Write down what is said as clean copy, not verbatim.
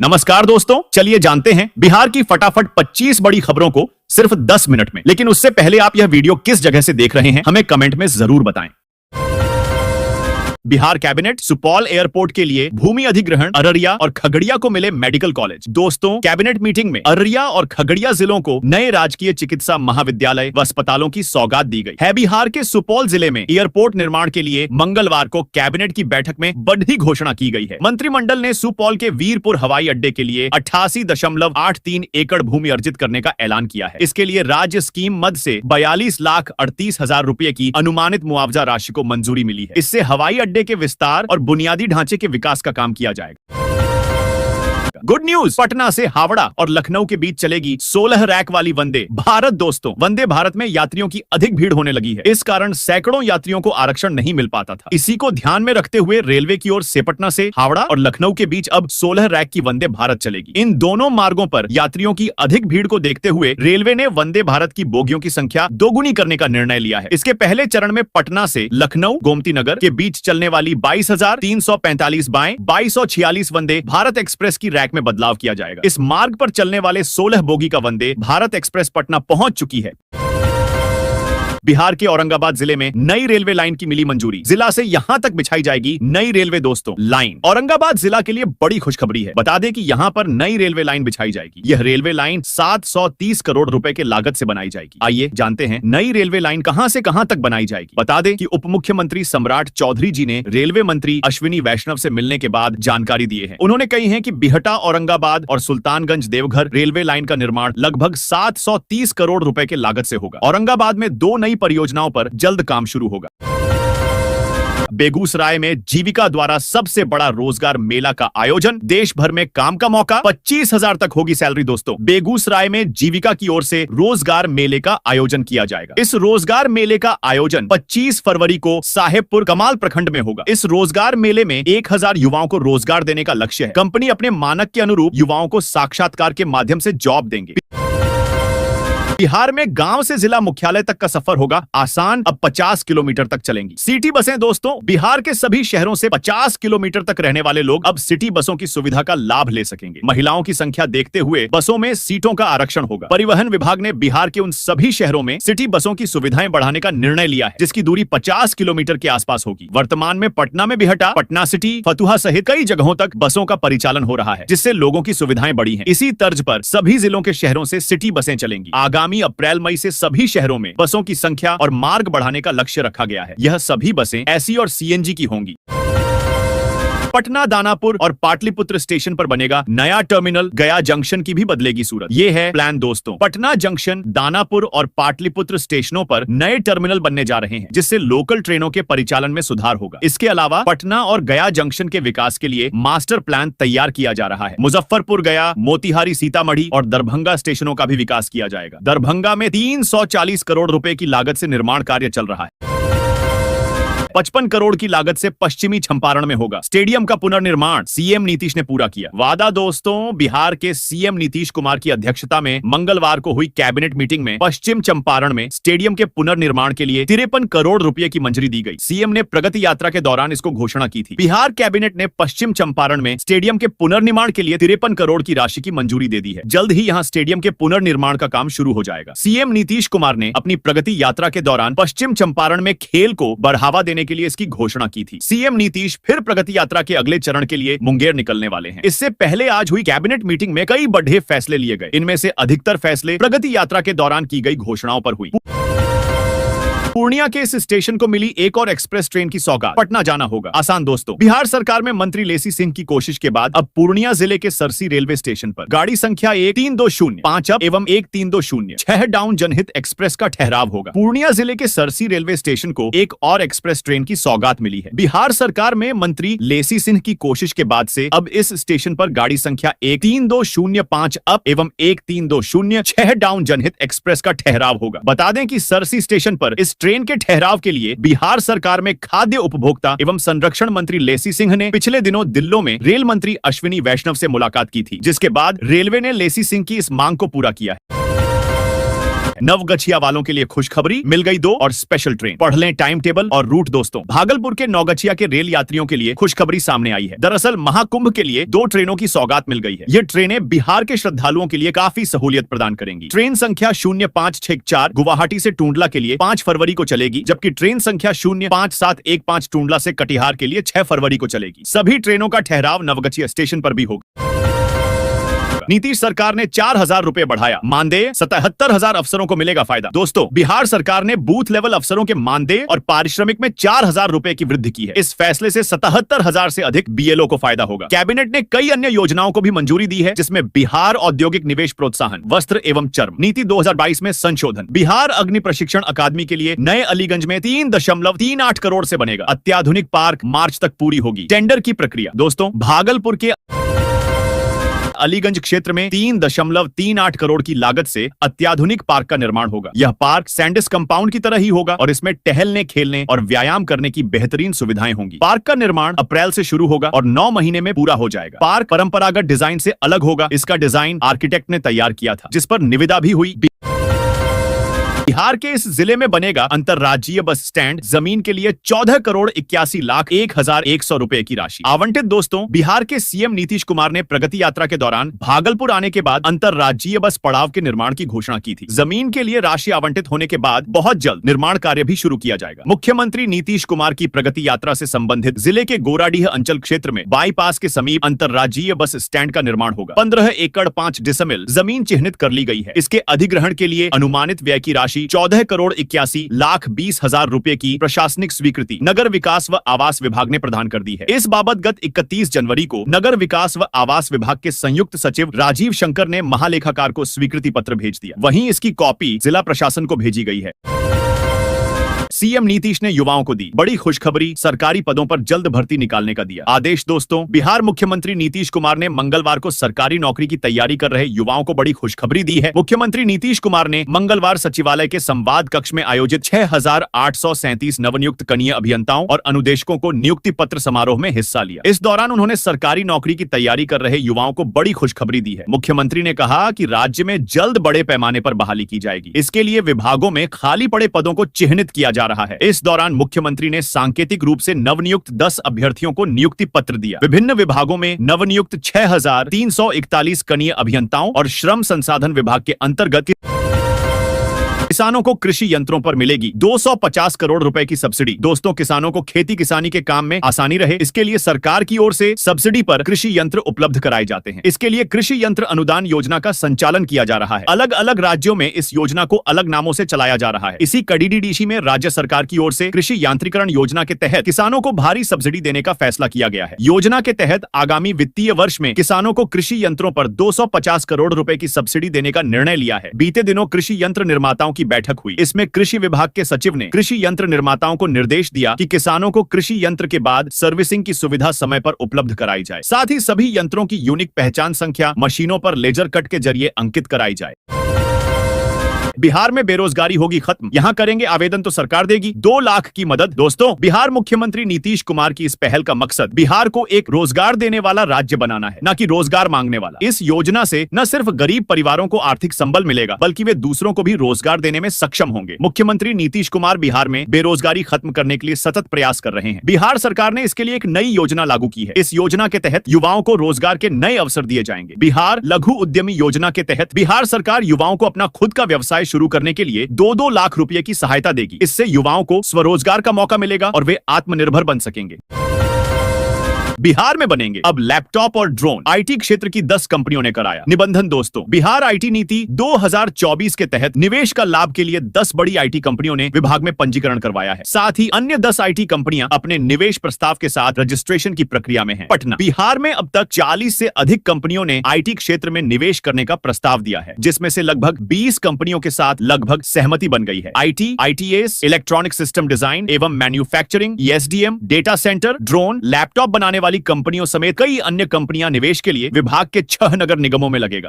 नमस्कार दोस्तों, चलिए जानते हैं बिहार की फटाफट 25 बड़ी खबरों को सिर्फ 10 मिनट में। लेकिन उससे पहले आप यह वीडियो किस जगह से देख रहे हैं हमें कमेंट में जरूर बताएं। बिहार कैबिनेट सुपौल एयरपोर्ट के लिए भूमि अधिग्रहण अररिया और खगड़िया को मिले मेडिकल कॉलेज। दोस्तों, कैबिनेट मीटिंग में अररिया और खगड़िया जिलों को नए राजकीय चिकित्सा महाविद्यालय व अस्पतालों की सौगात दी गई है। बिहार के सुपौल जिले में एयरपोर्ट निर्माण के लिए मंगलवार को कैबिनेट की बैठक में बड़ी घोषणा की गई है। मंत्रिमंडल ने सुपौल के वीरपुर हवाई अड्डे के लिए 88.83 एकड़ भूमि अर्जित करने का ऐलान किया है। इसके लिए राज्य स्कीम मद से 42,38,000 रुपए की अनुमानित मुआवजा राशि को मंजूरी मिली है। इससे हवाई अड्डे के विस्तार और बुनियादी ढांचे के विकास का काम किया जाएगा। गुड न्यूज, पटना से हावड़ा और लखनऊ के बीच चलेगी 16 रैक वाली वंदे भारत। दोस्तों, वंदे भारत में यात्रियों की अधिक भीड़ होने लगी है। इस कारण सैकड़ों यात्रियों को आरक्षण नहीं मिल पाता था। इसी को ध्यान में रखते हुए रेलवे की ओर से पटना से हावड़ा और लखनऊ के बीच अब 16 रैक की वंदे भारत चलेगी। इन दोनों मार्गों पर यात्रियों की अधिक भीड़ को देखते हुए रेलवे ने वंदे भारत की बोगियों की संख्या दोगुनी करने का निर्णय लिया है। इसके पहले चरण में पटना से लखनऊ गोमती नगर के बीच चलने वाली 22,345 बाएं 2246 वंदे भारत एक्सप्रेस की रैक में बदलाव किया जाएगा। इस मार्ग पर चलने वाले 16 बोगी का वंदे भारत एक्सप्रेस पटना पहुंच चुकी है। बिहार के औरंगाबाद जिले में नई रेलवे लाइन की मिली मंजूरी। जिला से यहां तक बिछाई जाएगी नई रेलवे। दोस्तों, लाइन औरंगाबाद जिला के लिए बड़ी खुशखबरी है। बता दें कि यहां पर नई रेलवे लाइन बिछाई जाएगी। यह रेलवे लाइन 730 करोड़ रुपए के लागत से बनाई जाएगी। आइए जानते हैं नई रेलवे लाइन कहां से कहां तक बनाई जाएगी। बता दें कि उप मुख्यमंत्री सम्राट चौधरी जी ने रेलवे मंत्री अश्विनी वैष्णव से मिलने के बाद जानकारी दिए है। उन्होंने कही है कि बिहटा औरंगाबाद और सुल्तानगंज देवघर रेलवे लाइन का निर्माण लगभग 730 करोड़ रुपए के लागत से होगा। औरंगाबाद में 2 नई परियोजनाओं पर जल्द काम शुरू होगा। बेगूसराय में जीविका द्वारा सबसे बड़ा रोजगार मेला का आयोजन। देश भर में काम का मौका, 25,000 तक होगी सैलरी। दोस्तों, बेगूसराय में जीविका की ओर से रोजगार मेले का आयोजन किया जाएगा। इस रोजगार मेले का आयोजन 25 फरवरी को साहेबपुर कमाल प्रखंड में होगा। इस रोजगार मेले में 1,000 युवाओं को रोजगार देने का लक्ष्य है। कंपनी अपने मानक के अनुरूप युवाओं को साक्षात्कार के माध्यम से जॉब देंगे। बिहार में गांव से जिला मुख्यालय तक का सफर होगा आसान। अब 50 किलोमीटर तक चलेंगी सिटी बसें। दोस्तों, बिहार के सभी शहरों से 50 किलोमीटर तक रहने वाले लोग अब सिटी बसों की सुविधा का लाभ ले सकेंगे। महिलाओं की संख्या देखते हुए बसों में सीटों का आरक्षण होगा। परिवहन विभाग ने बिहार के उन सभी शहरों में सिटी बसों की सुविधाएं बढ़ाने का निर्णय लिया है जिसकी दूरी 50 किलोमीटर के आसपास होगी। वर्तमान में पटना में बिहटा, पटना सिटी, फतुहा सहित कई जगहों तक बसों का परिचालन हो रहा है जिससे लोगों की सुविधाएं बढ़ी है। इसी तर्ज पर सभी जिलों के शहरों से सिटी बसें चलेंगी। आगामी अप्रैल मई से सभी शहरों में बसों की संख्या और मार्ग बढ़ाने का लक्ष्य रखा गया है। यह सभी बसें एसी और सीएनजी की होंगी। पटना, दानापुर और पाटलिपुत्र स्टेशन पर बनेगा नया टर्मिनल। गया जंक्शन की भी बदलेगी सूरत। ये है प्लान। दोस्तों, पटना जंक्शन, दानापुर और पाटलिपुत्र स्टेशनों पर नए टर्मिनल बनने जा रहे हैं जिससे लोकल ट्रेनों के परिचालन में सुधार होगा। इसके अलावा पटना और गया जंक्शन के विकास के लिए मास्टर प्लान तैयार किया जा रहा है। मुजफ्फरपुर, गया, मोतिहारी, सीतामढ़ी और दरभंगा स्टेशनों का भी विकास किया जाएगा। दरभंगा में 340 करोड़ रुपए की लागत से निर्माण कार्य चल रहा है। 55 करोड़ की लागत से पश्चिमी चंपारण में होगा स्टेडियम का पुनर्निर्माण। सीएम नीतीश ने पूरा किया वादा। दोस्तों, बिहार के सीएम नीतीश कुमार की अध्यक्षता में मंगलवार को हुई कैबिनेट मीटिंग में पश्चिम चंपारण में स्टेडियम के पुनर्निर्माण के लिए 53 करोड़ रुपए की मंजूरी दी गई। सीएम ने प्रगति यात्रा के दौरान इसको घोषणा की थी। बिहार कैबिनेट ने पश्चिम चंपारण में स्टेडियम के पुनर्निर्माण के लिए 53 करोड़ की राशि की मंजूरी दे दी है। जल्द ही यहाँ स्टेडियम के पुनर्निर्माण का काम शुरू हो जाएगा। सीएम नीतीश कुमार ने अपनी प्रगति यात्रा के दौरान पश्चिम चंपारण में खेल को बढ़ावा देने के लिए इसकी घोषणा की थी। सीएम नीतीश फिर प्रगति यात्रा के अगले चरण के लिए मुंगेर निकलने वाले हैं। इससे पहले आज हुई कैबिनेट मीटिंग में कई बड़े फैसले लिए गए। इनमें से अधिकतर फैसले प्रगति यात्रा के दौरान की गई घोषणाओं पर हुई। पूर्णिया के इस स्टेशन को मिली एक और एक्सप्रेस ट्रेन की सौगात। पटना जाना होगा आसान। दोस्तों, बिहार सरकार में मंत्री लेसी सिंह की कोशिश के बाद अब पूर्णिया जिले के सरसी रेलवे स्टेशन पर गाड़ी संख्या 1320 5 अप एवं 1320 6 डाउन जनहित एक्सप्रेस का ठहराव होगा। पूर्णिया जिले के सरसी रेलवे स्टेशन को एक और एक्सप्रेस ट्रेन की सौगात मिली है। बिहार सरकार में मंत्री लेसी सिंह की कोशिश के बाद से अब इस स्टेशन पर गाड़ी संख्या 1320 5 अप एवं 1320 6 डाउन जनहित एक्सप्रेस का ठहराव होगा। बता दें कि सरसी स्टेशन पर इस ट्रेन के ठहराव के लिए बिहार सरकार में खाद्य उपभोक्ता एवं संरक्षण मंत्री लेसी सिंह ने पिछले दिनों दिल्ली में रेल मंत्री अश्विनी वैष्णव से मुलाकात की थी जिसके बाद रेलवे ने लेसी सिंह की इस मांग को पूरा किया है। है। नवगछिया वालों के लिए खुशखबरी, मिल गई 2 और स्पेशल ट्रेन। पढ़ लें टाइम टेबल और रूट दोस्तों। भागलपुर के नवगछिया के रेल यात्रियों के लिए खुशखबरी सामने आई है। दरअसल महाकुंभ के लिए 2 ट्रेनों की सौगात मिल गई है। ये ट्रेनें बिहार के श्रद्धालुओं के लिए काफी सहूलियत प्रदान करेंगी। ट्रेन संख्या 0564 गुवाहाटी से टूंडला के लिए 5 फरवरी को चलेगी, जबकि ट्रेन संख्या 05715 टूंडला से कटिहार के लिए 6 फरवरी को चलेगी। सभी ट्रेनों का ठहराव नवगछिया स्टेशन पर भी होगा। नीतीश सरकार ने 4,000 रुपए बढ़ाया, मानदेय 77,000 अफसरों को मिलेगा फायदा। दोस्तों, बिहार सरकार ने बूथ लेवल अफसरों के मानदेय और पारिश्रमिक में 4,000 रुपए की वृद्धि की है। इस फैसले से 77,000 से अधिक बीएलओ को फायदा होगा। कैबिनेट ने कई अन्य योजनाओं को भी मंजूरी दी है, जिसमें बिहार औद्योगिक निवेश प्रोत्साहन, वस्त्र एवं चर्म नीति 2022 में संशोधन, बिहार अग्नि प्रशिक्षण अकादमी के लिए नए अलीगंज में 3.38 करोड़ से बनेगा। अत्याधुनिक पार्क मार्च तक पूरी होगी। टेंडर की प्रक्रिया दोस्तों, भागलपुर के अलीगंज क्षेत्र में 3.38 करोड़ की लागत से अत्याधुनिक पार्क का निर्माण होगा। यह पार्क सैंडिस कंपाउंड की तरह ही होगा और इसमें टहलने, खेलने और व्यायाम करने की बेहतरीन सुविधाएं होंगी। पार्क का निर्माण अप्रैल से शुरू होगा और 9 महीने में पूरा हो जाएगा। पार्क परंपरागत डिजाइन से अलग होगा। इसका डिजाइन आर्किटेक्ट ने तैयार किया था, जिस पर निविदा भी हुई। बिहार के इस जिले में बनेगा अंतरराज्यीय बस स्टैंड। जमीन के लिए 14,81,01,100 रुपए की राशि आवंटित। दोस्तों, बिहार के सीएम नीतीश कुमार ने प्रगति यात्रा के दौरान भागलपुर आने के बाद अंतरराज्यीय बस पड़ाव के निर्माण की घोषणा की थी। जमीन के लिए राशि आवंटित होने के बाद बहुत जल्द निर्माण कार्य भी शुरू किया जाएगा। मुख्यमंत्री नीतीश कुमार की प्रगति यात्रा से संबंधित जिले के गोराडीह अंचल क्षेत्र में बाईपास के समीप अंतरराज्यीय बस स्टैंड का निर्माण होगा। 15 एकड़ 5 डिसमिल जमीन चिन्हित कर ली गई है। इसके अधिग्रहण के लिए अनुमानित व्यय की राशि 14,81,20,000 रुपए की प्रशासनिक स्वीकृति नगर विकास व आवास विभाग ने प्रदान कर दी है। इस बाबत गत 31 जनवरी को नगर विकास व आवास विभाग के संयुक्त सचिव राजीव शंकर ने महालेखाकार को स्वीकृति पत्र भेज दिया। वहीं इसकी कॉपी जिला प्रशासन को भेजी गई है। सीएम नीतीश ने युवाओं को दी बड़ी खुशखबरी, सरकारी पदों पर जल्द भर्ती निकालने का दिया आदेश। दोस्तों, बिहार मुख्यमंत्री नीतीश कुमार ने मंगलवार को सरकारी नौकरी की तैयारी कर रहे युवाओं को बड़ी खुशखबरी दी है। मुख्यमंत्री नीतीश कुमार ने मंगलवार सचिवालय के संवाद कक्ष में आयोजित 6,837 नवनियुक्त कनीय अभियंताओं और अनुदेशकों को नियुक्ति पत्र समारोह में हिस्सा लिया। इस दौरान उन्होंने सरकारी नौकरी की तैयारी कर रहे युवाओं को बड़ी खुशखबरी दी है। मुख्यमंत्री ने कहा कि राज्य में जल्द बड़े पैमाने पर बहाली की जाएगी। इसके लिए विभागों में खाली पड़े पदों को चिन्हित किया जा रहा है। इस दौरान मुख्यमंत्री ने सांकेतिक रूप से नवनियुक्त 10 अभ्यर्थियों को नियुक्ति पत्र दिया। विभिन्न विभागों में नवनियुक्त 6,341 कनीय अभियंताओं और श्रम संसाधन विभाग के अंतर्गत किसानों को कृषि यंत्रों पर मिलेगी 250 करोड़ रुपए की सब्सिडी। दोस्तों, किसानों को खेती किसानी के काम में आसानी रहे, इसके लिए सरकार की ओर से सब्सिडी पर कृषि यंत्र उपलब्ध कराए जाते हैं। इसके लिए कृषि यंत्र अनुदान योजना का संचालन किया जा रहा है। अलग अलग राज्यों में इस योजना को अलग नामों से चलाया जा रहा है। इसी कड़ीडीडीसी में राज्य सरकार की ओर से कृषि यांत्रिकरण योजना के तहत किसानों को भारी सब्सिडी देने का फैसला किया गया है। योजना के तहत आगामी वित्तीय वर्ष में किसानों को कृषि यंत्रों पर 250 करोड़ रुपए की सब्सिडी देने का निर्णय लिया है। बीते दिनों कृषि यंत्र निर्माताओं की बैठक हुई। इसमें कृषि विभाग के सचिव ने कृषि यंत्र निर्माताओं को निर्देश दिया कि किसानों को कृषि यंत्र के बाद सर्विसिंग की सुविधा समय पर उपलब्ध कराई जाए। साथ ही सभी यंत्रों की यूनिक पहचान संख्या मशीनों पर लेजर कट के जरिए अंकित कराई जाए। बिहार में बेरोजगारी होगी खत्म, यहां करेंगे आवेदन तो सरकार देगी 2 लाख की मदद। दोस्तों, बिहार मुख्यमंत्री नीतीश कुमार की इस पहल का मकसद बिहार को एक रोजगार देने वाला राज्य बनाना है, न कि रोजगार मांगने वाला। इस योजना से न सिर्फ गरीब परिवारों को आर्थिक संबल मिलेगा, बल्कि वे दूसरों को भी रोजगार देने में सक्षम होंगे। मुख्यमंत्री नीतीश कुमार बिहार में बेरोजगारी खत्म करने के लिए सतत प्रयास कर रहे हैं। बिहार सरकार ने इसके लिए एक नई योजना लागू की है। इस योजना के तहत युवाओं को रोजगार के नए अवसर दिए जाएंगे। बिहार लघु उद्यमी योजना के तहत बिहार सरकार युवाओं को अपना खुद का व्यवसाय शुरू करने के लिए 2-2 लाख रुपए की सहायता देगी। इससे युवाओं को स्वरोजगार का मौका मिलेगा और वे आत्मनिर्भर बन सकेंगे। बिहार में बनेंगे अब लैपटॉप और ड्रोन। आईटी क्षेत्र की 10 कंपनियों ने कराया निबंधन। दोस्तों, बिहार आईटी नीति 2024 के तहत निवेश का लाभ के लिए 10 बड़ी आईटी कंपनियों ने विभाग में पंजीकरण करवाया है। साथ ही अन्य 10 आईटी कंपनियां अपने निवेश प्रस्ताव के साथ रजिस्ट्रेशन की प्रक्रिया में हैं। पटना, बिहार में अब तक 40 से अधिक कंपनियों ने आईटी क्षेत्र में निवेश करने का प्रस्ताव दिया है, जिसमें से लगभग 20 कंपनियों के साथ लगभग सहमति बन गई है। IT, ITS, electronic system design एवं manufacturing, SDM, data centre, drone, laptop बनाने वाली कंपनियों समेत कई अन्य कंपनियां निवेश के लिए विभाग के 6 नगर निगमों में लगेगा।